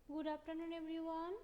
Good afternoon, everyone.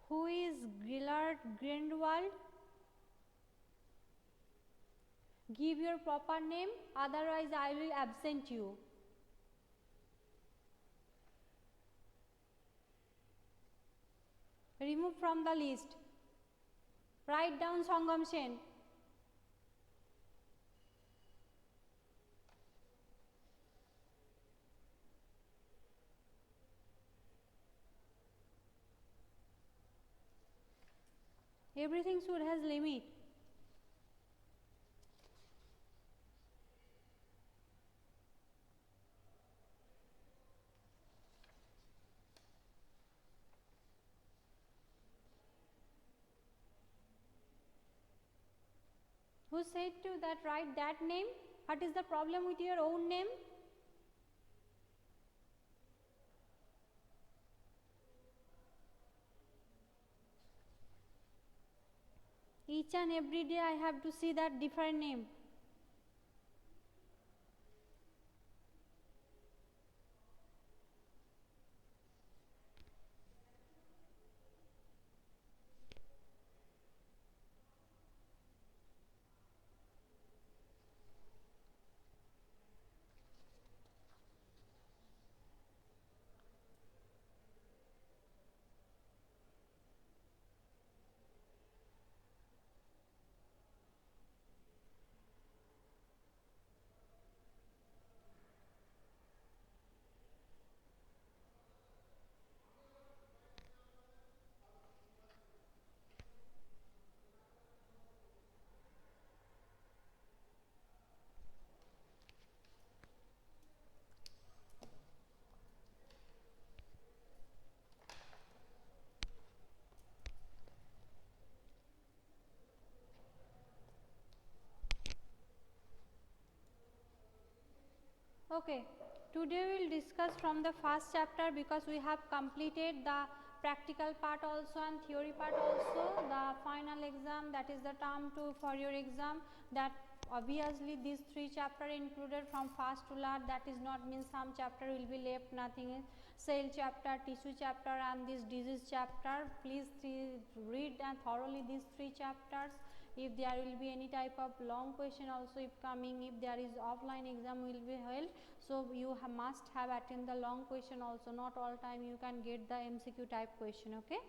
Who is Gillard Grindwald? Give your proper name, otherwise I will absent you. Remove from the list. Write down Sangam Sen. Everything should has limit. Who said to that write that name? What is the problem with your own name? Each and every day I have to see that different name. Okay, today we will discuss from the first chapter because we have completed the practical part also and theory part also. The final exam, that is the term 2 for your exam, that obviously these 3 chapter included from first to last. That is not means some chapter will be left, nothing is cell chapter, tissue chapter and this disease chapter. Please read and thoroughly these 3 chapters. If there will be any type of long question also if coming, if there is offline exam will be held, so you must have attend the long question also, not all time you can get the MCQ type question. Okay,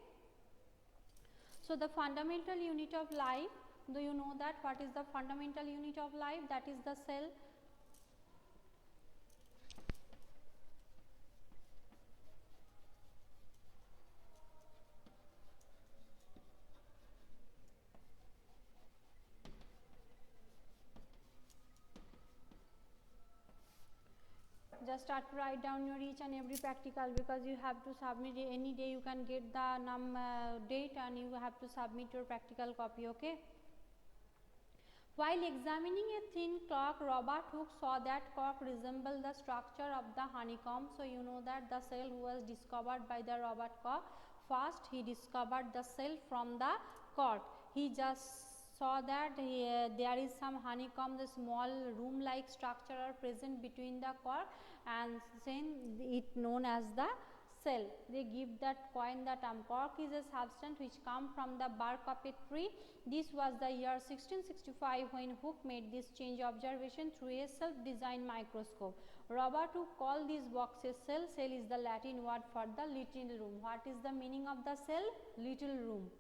so the fundamental unit of life, do you know that what is the fundamental unit of life? That is the cell. Just start to write down your each and every practical, because you have to submit any day you can get the date and you have to submit your practical copy. Okay, while examining a thin cork, Robert Hooke saw that cork resembled the structure of the honeycomb. So you know that the cell was discovered by the Robert Koch. First he discovered the cell from the cork. He just saw that there is some honeycomb, the small room like structure are present between the cork, and then it known as the cell. They give that coin the term. Cork is a substance which come from the bark of a tree. This was the year 1665 when Hooke made this change observation through a self-designed microscope. Robert Hooke called these boxes cell. Cell is the Latin word for the little room. What is the meaning of the cell? Little room.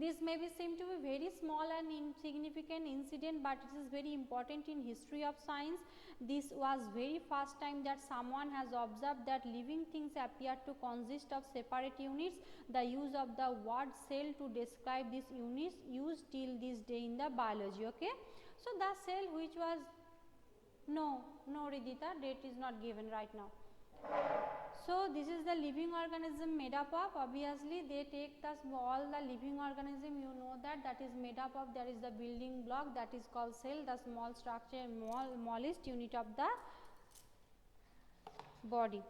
This may be seem to be very small and insignificant incident, but it is very important in history of science. This was very first time that someone has observed that living things appear to consist of separate units. The use of the word cell to describe these units used till this day in the biology. Okay, so the cell which was no Ridita, date is not given right now. So this is the living organism made up of, obviously they take the all the living organism, you know that is made up of, there is the building block that is called cell, the small structure, smallest unit of the body.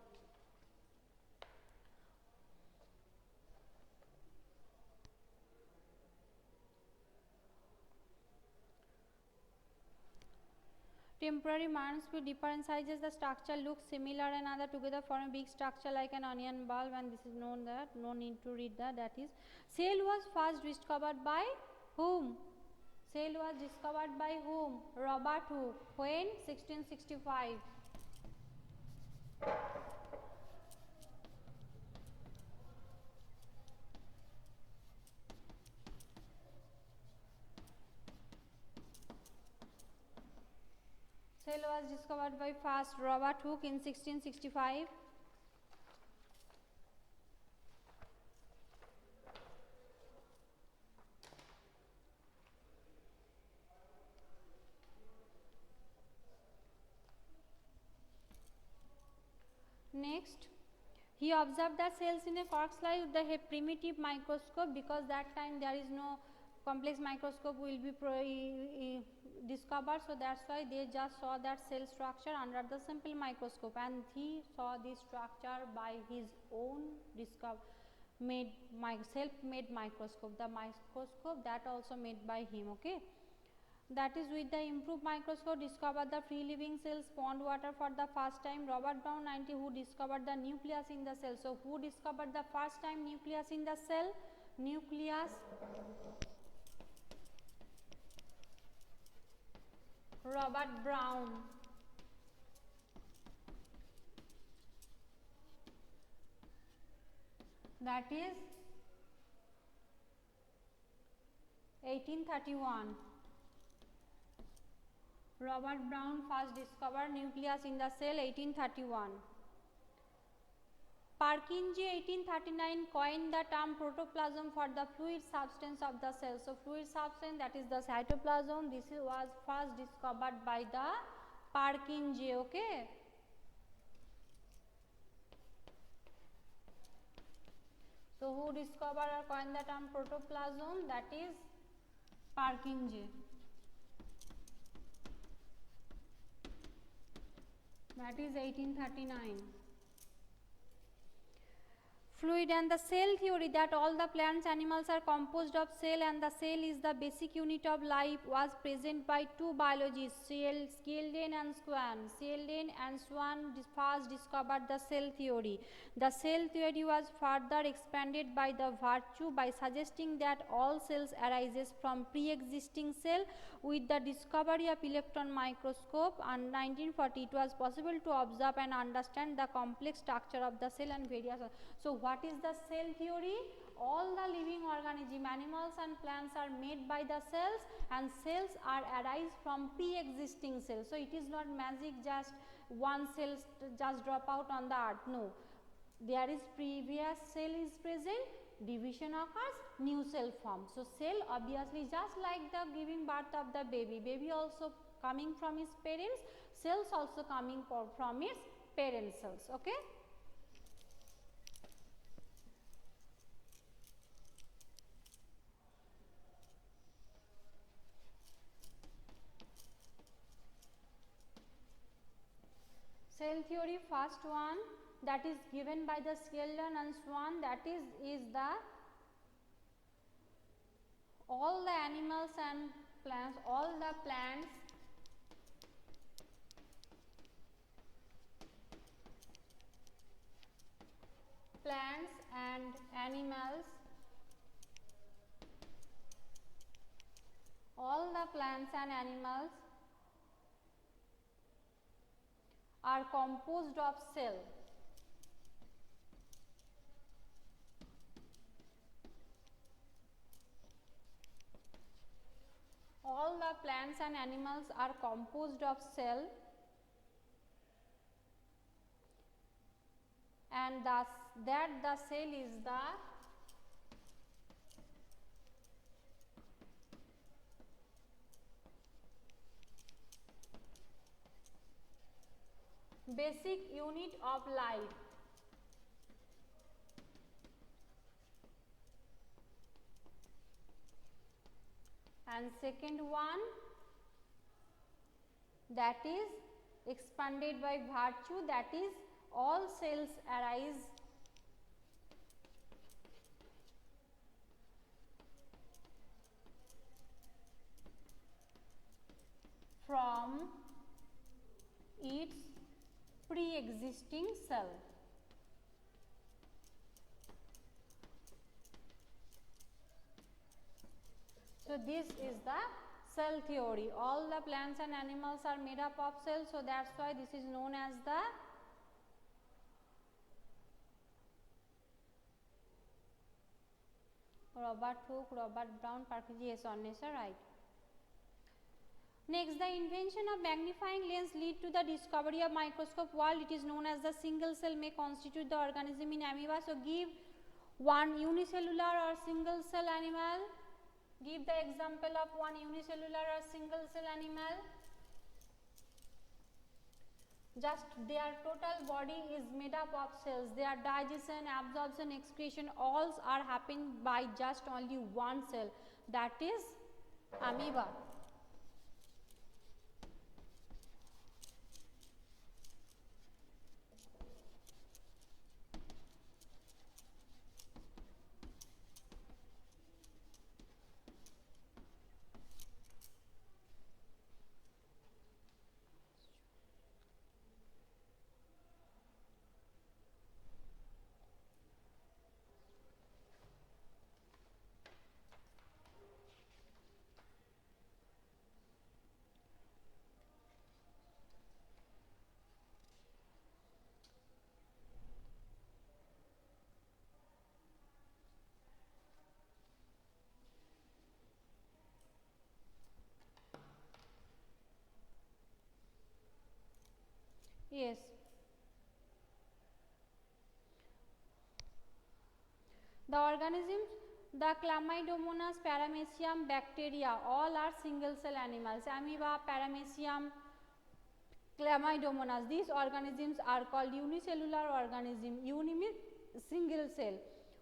Temporary minus with different sizes, the structure looks similar and other together form a big structure like an onion bulb, and this is known that, no need to read that. That is, cell was first discovered by whom? Cell was discovered by whom? Robert Hooke. When? 1665. Cell was discovered by first Robert Hooke in 1665. Next, he observed the cells in a cork slide with the primitive microscope, because that time there is no complex microscope will be discovered, so that's why they just saw that cell structure under the simple microscope, and he saw this structure by his own self-made microscope, the microscope that also made by him. Okay, that is, with the improved microscope discovered the free living cells, pond water for the first time. Robert Brown 90 who discovered the nucleus in the cell. So who discovered the first time nucleus in the cell? Nucleus, Robert Brown. That is 1831. Robert Brown first discovered nucleus in the cell, 1831. Purkinje 1839 coined the term protoplasm for the fluid substance of the cell. So fluid substance, that is the cytoplasm, this was first discovered by the Purkinje. Okay, so who discovered or coined the term protoplasm? That is Purkinje. That is 1839. Fluid and the cell theory, that all the plants animals are composed of cell and the cell is the basic unit of life, was present by two biologists, Skeldon and Swan. Skeldon and Swan first discovered the cell theory. The cell theory was further expanded by the Virchow by suggesting that all cells arises from pre-existing cell. With the discovery of electron microscope in 1940, it was possible to observe and understand the complex structure of the cell and various. So what is the cell theory? All the living organisms, animals and plants are made by the cells, and cells are arise from pre-existing cells. So it is not magic, just one cell just drop out on the earth. No, there is previous cell is present, division occurs, new cell forms. So cell obviously just like the giving birth of the baby also coming from his parents, cells also coming from its parent cells. Okay. Cell theory, first one, that is given by the Skeldon and Swan, that is the all the animals and plants, all the plants and animals, all the plants and animals are composed of cell. All the plants and animals are composed of cell, and thus that the cell is the basic unit of life. And second one, that is expanded by Virchow, that is all cells arise from its pre-existing cell. So this is the cell theory. All the plants and animals are made up of cells, so that's why this is known as the Robert Hooke, Robert Brown, Parkinson. Yes, Ornesa, right. Next, the invention of magnifying lens lead to the discovery of microscope world. It is known as the single cell may constitute the organism in amoeba. So give one unicellular or single cell animal. Give the example of one unicellular or single cell animal. Just their total body is made up of cells. Their digestion, absorption, excretion, all are happening by just only one cell, that is amoeba. Yes. The organisms, the Chlamydomonas, Paramecium, bacteria, all are single cell animals. Amoeba, Paramecium, Chlamydomonas, these organisms are called unicellular organism. Uni means single cell.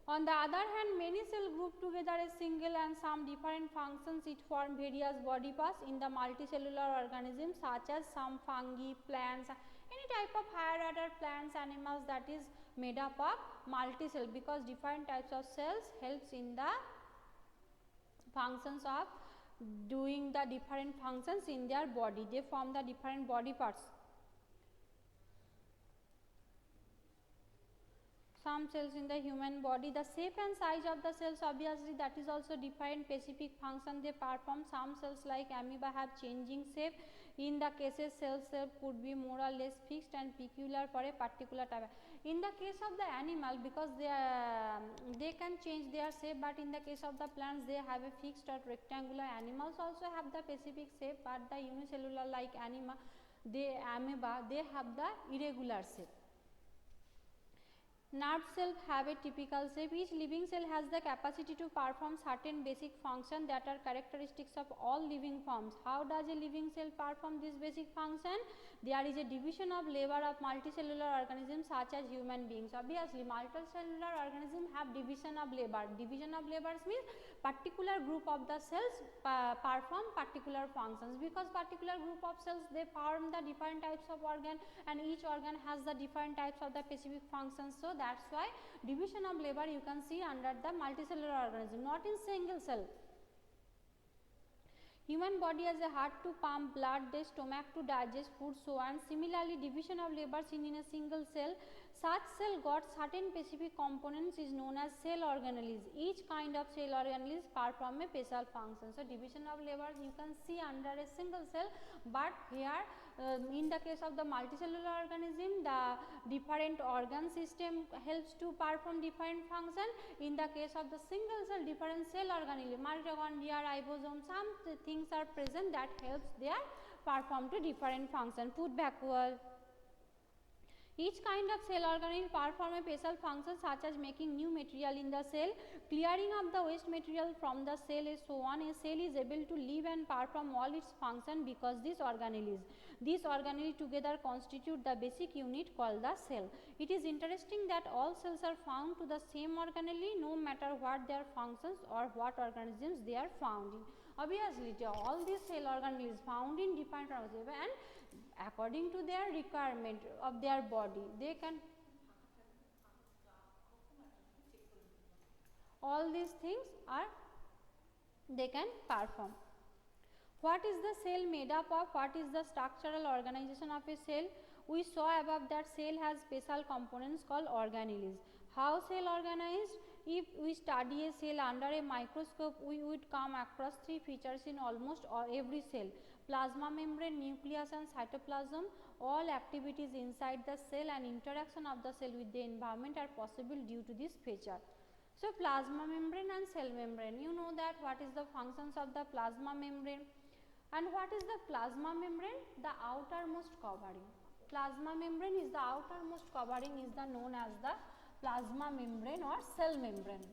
On the other hand, many cells group together as single and some different functions it form various body parts in the multicellular organisms such as some fungi, plants any type of higher order plants, animals, that is made up of multicell, because different types of cells helps in the functions of doing the different functions in their body. They form the different body parts. Some cells in the human body, the shape and size of the cells, obviously that is also different specific function they perform. Some cells like amoeba have changing shape. In the cases, cell shape could be more or less fixed and peculiar for a particular type. In the case of the animal, because they can change their shape, but in the case of the plants they have a fixed or rectangular. Animals also have the specific shape, but the unicellular like amoeba they have the irregular shape. Nerve cells have a typical shape. Each living cell has the capacity to perform certain basic functions that are characteristics of all living forms. How does a living cell perform this basic function? There is a division of labor of multicellular organisms such as human beings. Obviously, multicellular organisms have division of labor. Division of labors means particular group of the cells perform particular functions, because particular group of cells they form the different types of organ, and each organ has the different types of the specific functions. So that's why division of labor you can see under the multicellular organism, not in single cell. Human body has a heart to pump blood, the stomach to digest food, so on. Similarly, division of labor seen in a single cell. Such cell got certain specific components is known as cell organelles. Each kind of cell organelles perform a special function. So division of labor you can see under a single cell, but here in the case of the multicellular organism, the different organ system helps to perform different function. In the case of the single cell, different cell organelle, mitochondria, ribosome, some things are present that helps their perform to different function. Put backward. Each kind of cell organelle perform a special function such as making new material in the cell, clearing of the waste material from the cell, and so on. A cell is able to live and perform all its function because these organelles together constitute the basic unit called the cell. It is interesting that all cells are found to the same organelle no matter what their functions or what organisms they are found in. Obviously, all these cell organelles found in different organisms, and according to their requirement of their body, they can all these things are they can perform. What is the cell made up of? What is the structural organization of a cell? We saw above that cell has special components called organelles. How cell organized? If we study a cell under a microscope, we would come across three features in almost every cell: plasma membrane, nucleus and cytoplasm. All activities inside the cell and interaction of the cell with the environment are possible due to this feature. So plasma membrane and cell membrane, you know that what is the functions of the plasma membrane. And what is the plasma membrane? The outermost covering. Plasma membrane is the outermost covering, is the known as the plasma membrane or cell membrane.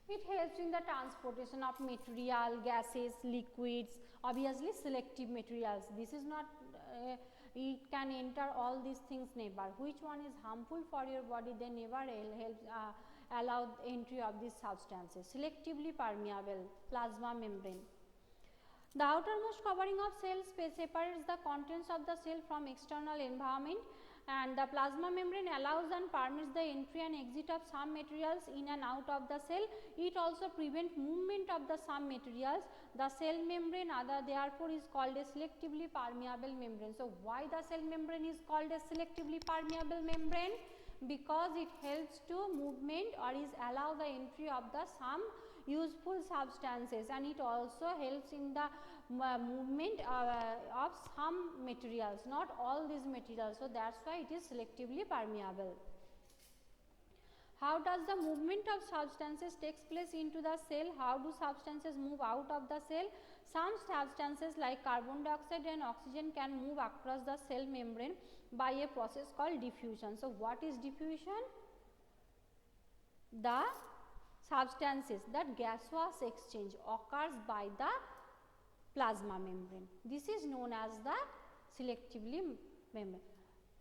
It helps in the transportation of material, gases, liquids, obviously selective materials. This is not, it can enter all these things never. Which one is harmful for your body, they never help allow entry of these substances. Selectively permeable plasma membrane. The outermost covering of cells separates the contents of the cell from external environment, and the plasma membrane allows and permits the entry and exit of some materials in and out of the cell. It also prevents movement of the some materials. The cell membrane therefore is called a selectively permeable membrane. So why the cell membrane is called a selectively permeable membrane? Because it helps to movement or is allow the entry of the some useful substances, and it also helps in the movement of some materials, not all these materials. So that's why it is selectively permeable. How does the movement of substances takes place into the cell? How do substances move out of the cell? Some substances like carbon dioxide and oxygen can move across the cell membrane by a process called diffusion. So what is diffusion? The substances, that gaseous exchange occurs by the plasma membrane. This is known as the selectively membrane.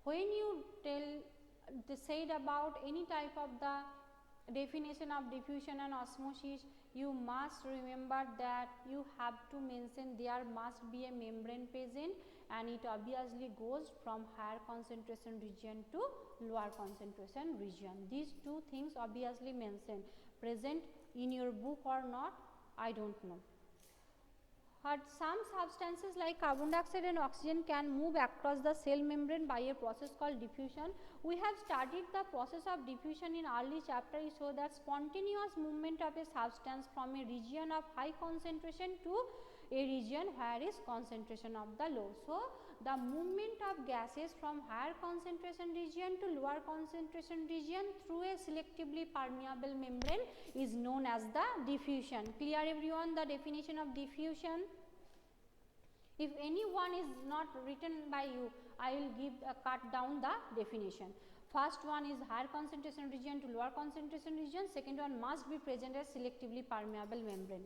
When you said about any type of the definition of diffusion and osmosis, you must remember that you have to mention there must be a membrane present, and it obviously goes from higher concentration region to lower concentration region. These two things obviously mentioned, present in your book or not, I don't know. But some substances like carbon dioxide and oxygen can move across the cell membrane by a process called diffusion. We have studied the process of diffusion in early chapter. It shows that spontaneous movement of a substance from a region of high concentration to a region where is concentration of the low. So, the movement of gases from higher concentration region to lower concentration region through a selectively permeable membrane is known as the diffusion. Clear everyone the definition of diffusion? If anyone is not written by you, I will give cut down the definition. First one is higher concentration region to lower concentration region. Second one must be present as selectively permeable membrane.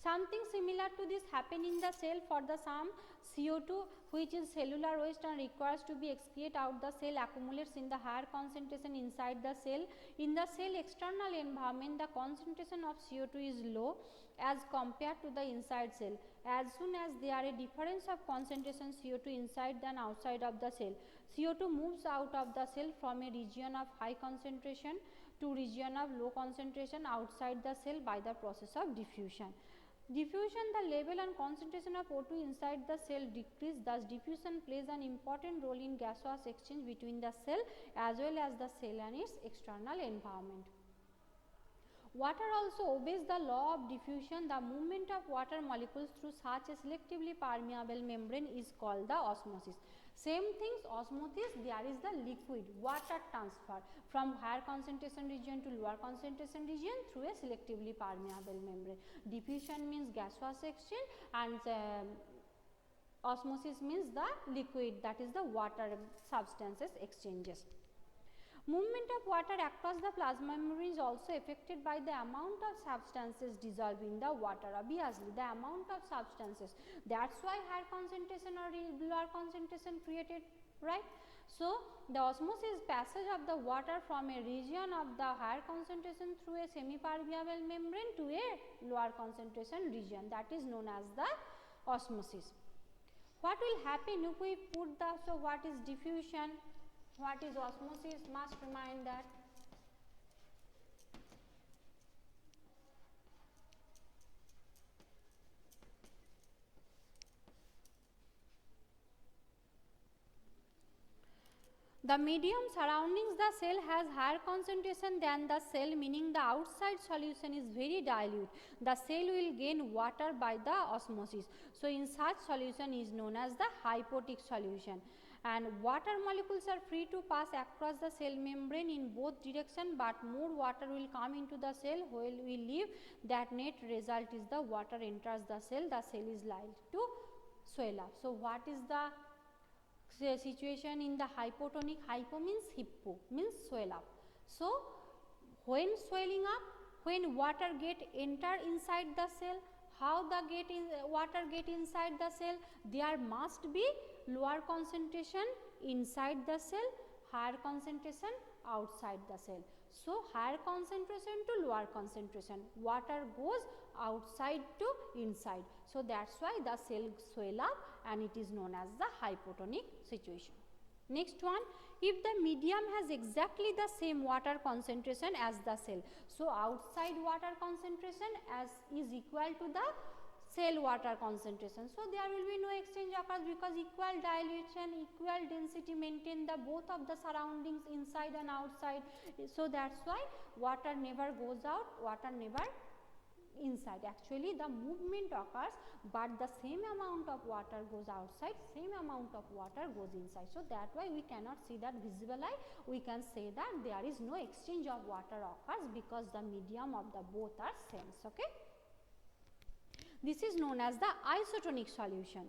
Something similar to this happen in the cell for the some CO2 which is cellular waste and requires to be excreted out the cell accumulates in the higher concentration inside the cell. In the cell external environment, the concentration of CO2 is low as compared to the inside cell. As soon as there are a difference of concentration CO2 inside than outside of the cell, CO2 moves out of the cell from a region of high concentration to region of low concentration outside the cell by the process of diffusion. Diffusion, the level and concentration of O2 inside the cell decrease, thus diffusion plays an important role in gaseous exchange between the cell as well as the cell and its external environment. Water also obeys the law of diffusion. The movement of water molecules through such a selectively permeable membrane is called the osmosis. Same things, osmosis, there is the liquid water transfer from higher concentration region to lower concentration region through a selectively permeable membrane. Diffusion means gaseous exchange and osmosis means the liquid, that is the water substances exchanges. Movement of water across the plasma membrane is also affected by the amount of substances dissolved in the water. Obviously, the amount of substances, that is why higher concentration or lower concentration created, right. So, the osmosis passage of the water from a region of the higher concentration through a semi-permeable membrane to a lower concentration region, that is known as the osmosis. What will happen if we put the, so what is diffusion? What is osmosis? Must remind that. The medium surrounding the cell has higher concentration than the cell, meaning the outside solution is very dilute. The cell will gain water by the osmosis. So, in such solution is known as the hypotic solution. And water molecules are free to pass across the cell membrane in both direction, but more water will come into the cell while we leave. That net result is the water enters the cell is liable to swell up. So, what is the situation in the hypotonic? Hypo means hippo, means swell up. So, when swelling up, when water get enter inside the cell, how the water get inside the cell? There must be lower concentration inside the cell, higher concentration outside the cell. So, higher concentration to lower concentration, water goes outside to inside. So, that is why the cell swell up and it is known as the hypotonic situation. Next one, if the medium has exactly the same water concentration as the cell. So, outside water concentration as is equal to the cell water concentration. So, there will be no exchange occurs because equal dilution, equal density maintain the both of the surroundings inside and outside. So, that is why water never goes out, water never inside. Actually, the movement occurs, but the same amount of water goes outside, same amount of water goes inside. So, that why we cannot see that visible eye. We can say that there is no exchange of water occurs because the medium of the both are same. Okay. This is known as the isotonic solution.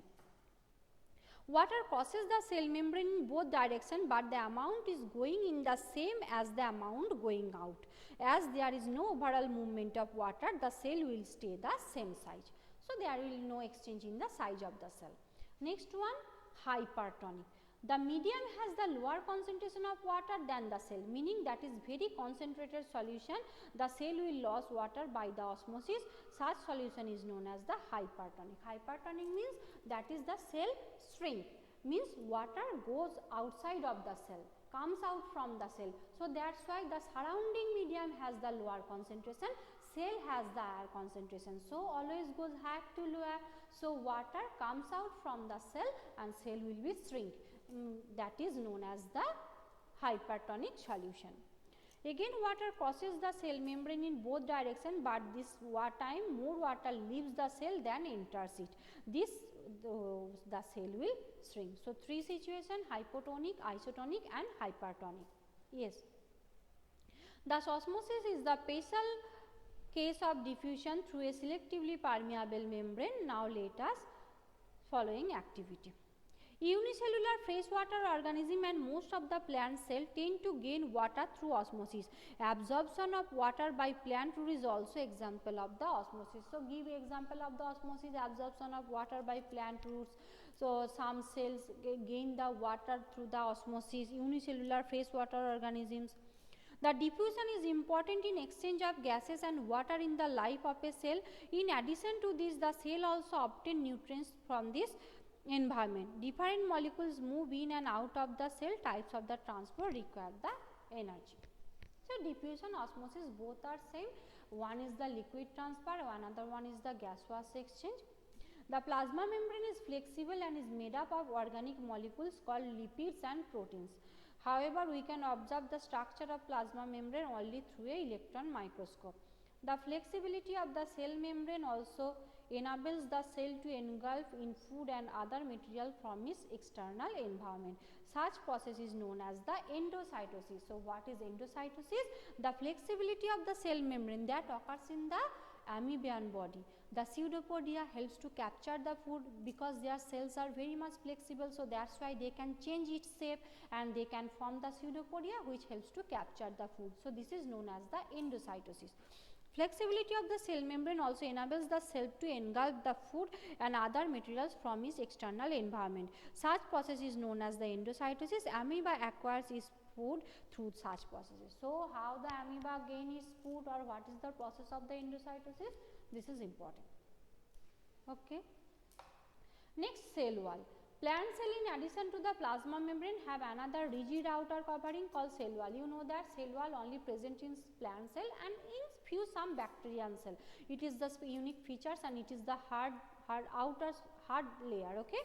Water crosses the cell membrane in both directions, but the amount is going in the same as the amount going out. As there is no overall movement of water, the cell will stay the same size. So, there will be no exchange in the size of the cell. Next one, hypertonic. The medium has the lower concentration of water than the cell, meaning that is very concentrated solution. The cell will lose water by the osmosis. Such solution is known as the hypertonic. Hypertonic means that is the cell shrink, means water goes outside of the cell, comes out from the cell. So that is why the surrounding medium has the lower concentration, cell has the higher concentration. So always goes higher to lower. So water comes out from the cell and cell will be shrink. That is known as the hypertonic solution. Again, water crosses the cell membrane in both directions, but this time more water leaves the cell than enters it. This the cell will shrink. So, three situations: hypotonic, isotonic and hypertonic. Yes. Thus, osmosis is the special case of diffusion through a selectively permeable membrane. Now, let us following activity. Unicellular freshwater organism and most of the plant cell tend to gain water through osmosis. Absorption of water by plant root is also example of the osmosis. So, give example of the osmosis: absorption of water by plant roots. So, some cells gain the water through the osmosis. Unicellular freshwater organisms. The diffusion is important in exchange of gases and water in the life of a cell. In addition to this, the cell also obtain nutrients from this environment. Different molecules move in and out of the cell. Types of the transport require the energy. So, diffusion, osmosis both are same. One is the liquid transfer, another one is the gaseous exchange. The plasma membrane is flexible and is made up of organic molecules called lipids and proteins. However, we can observe the structure of plasma membrane only through a electron microscope. The flexibility of the cell membrane also enables the cell to engulf in food and other material from its external environment. Such process is known as the endocytosis. So, what is endocytosis? The flexibility of the cell membrane that occurs in the amoebian body. The pseudopodia helps to capture the food because their cells are very much flexible. So, that is why they can change its shape and they can form the pseudopodia which helps to capture the food. So, this is known as the endocytosis. Flexibility of the cell membrane also enables the cell to engulf the food and other materials from its external environment. Such process is known as the endocytosis. Amoeba acquires its food through such processes. So, how the amoeba gain its food or what is the process of the endocytosis? This is important. Okay. Next, cell wall. Plant cell in addition to the plasma membrane have another rigid outer covering called cell wall. You know that cell wall only present in plant cell and in few some bacterial cell. It is the unique features and it is the hard layer. Okay.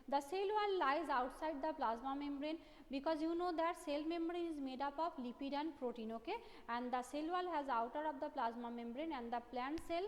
The cell wall lies outside the plasma membrane because you know that cell membrane is made up of lipid and protein. Okay. And the cell wall has outer of the plasma membrane and the plant cell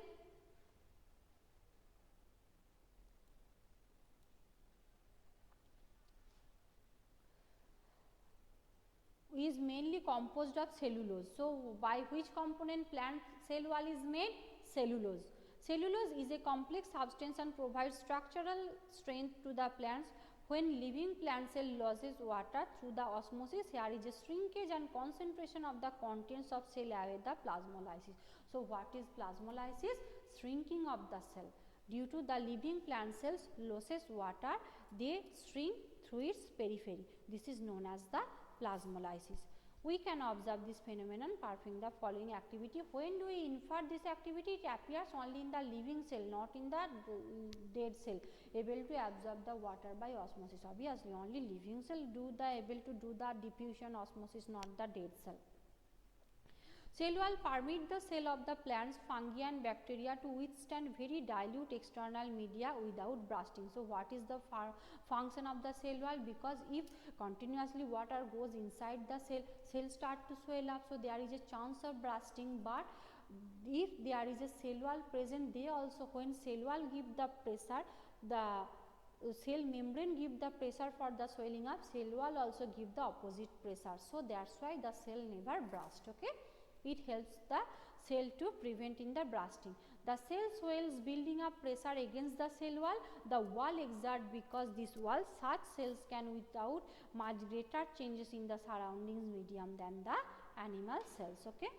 is mainly composed of cellulose. So, by which component plant cell wall is made? Cellulose. Cellulose is a complex substance and provides structural strength to the plants. When living plant cell loses water through the osmosis, here is a shrinkage and concentration of the contents of cell away the plasmolysis. So, what is plasmolysis? Shrinking of the cell. Due to the living plant cells loses water, they shrink through its periphery. This is known as the plasmolysis. We can observe this phenomenon performing the following activity. When do we infer this activity? It appears only in the living cell, not in the dead cell, able to absorb the water by osmosis. Obviously, only living cell able to do the diffusion osmosis, not the dead cell. Cell wall permit the cell of the plants, fungi and bacteria to withstand very dilute external media without bursting. So, what is the function of the cell wall? Because if continuously water goes inside the cell, cells start to swell up. So, there is a chance of bursting, but if there is a cell wall present, they also, when cell wall give the pressure, the cell membrane give the pressure for the swelling up, cell wall also give the opposite pressure. So, that is why the cell never burst. Okay. It helps the cell to prevent in the bursting. The cell swells building up pressure against the cell wall. The wall exert because this wall, such cells can without much greater changes in the surroundings medium than the animal cells. Okay.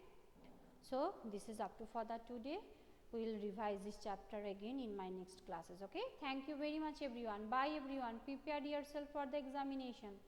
So, this is up to for the today. we will revise this chapter again in my next classes. Okay, thank you very much everyone. Bye everyone. Prepare yourself for the examination.